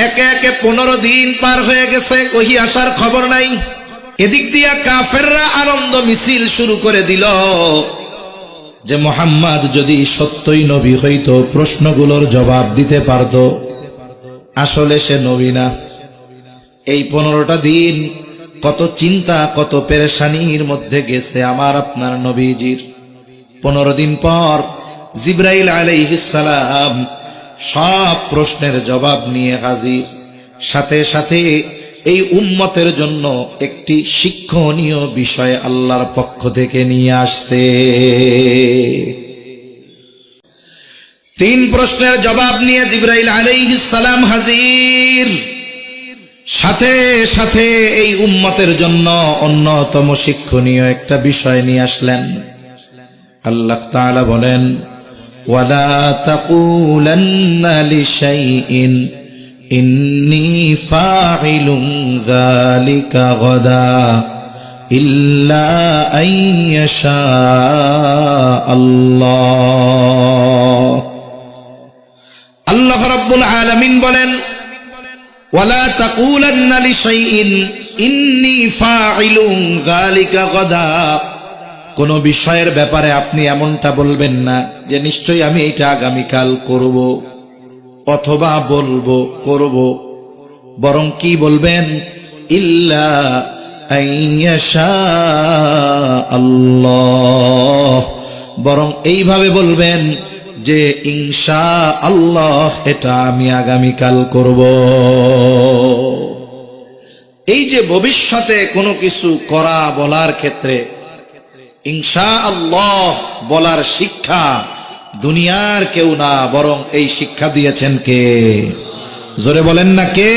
একে একে 15 দিন পার হয়ে গেছে, ওহি আসার খবর নাই। এদিক দিয়া কাফেররা আনন্দ মিছিল শুরু করে দিল যে মুহাম্মদ যদি সত্যই নবী হইতো প্রশ্নগুলোর জবাব দিতে পারত। আসলে সে নবী না। এই 15টা দিন কত চিন্তা, কত পেরেশানির মধ্যে গেছে আমার আপনার নবীজির। 15 দিন পর জিবরাইল আলাইহিস সালাম সব প্রশ্নের জবাব নিয়ে হাজির। সাথে সাথে এই উম্মতের জন্য একটি শিক্ষণীয় বিষয় আল্লাহর পক্ষ থেকে নিয়ে আসছে। 3 প্রশ্নের জবাব নিয়ে জিবরাইল আলাইহিস সালাম হাজির। সাথে সাথে এই উম্মতের জন্য অন্যতম শিক্ষণীয় একটা বিষয় নিয়ে আসলেন। আল্লাহ তাআলা বলেন, ওয়ালা তাকুলান্না লিশাইইন ইন্নী ফাইলুন যালিকা গাদা ইল্লা আইয়াশা আল্লাহ। আল্লাহ রাব্বুল আলামিন বলেন, ওয়ালা তাকুলান্না লিশাইইন ইন্নী ফাইলুন যালিকা গাদা। কোন বিষয়ের ব্যাপারে আপনি এমনটা বলবেন না যে নিশ্চয়ই আমি এটা আগামীকাল করব অথবা বলবো করব, বরং কি বলবেন, ইল্লা আইয়াশা আল্লাহ, বরং এইভাবে বলবেন যে ইনশাআল্লাহ এটা আমি আগামীকাল করব। এই যে ভবিষ্যতে কোনো কিছু করা বলার ক্ষেত্রে ইনশাআল্লাহ বলার শিক্ষা দুনিয়ার কেউ না, বরং এই শিক্ষা দিয়েছেন কে? জোরে বলেন না কে?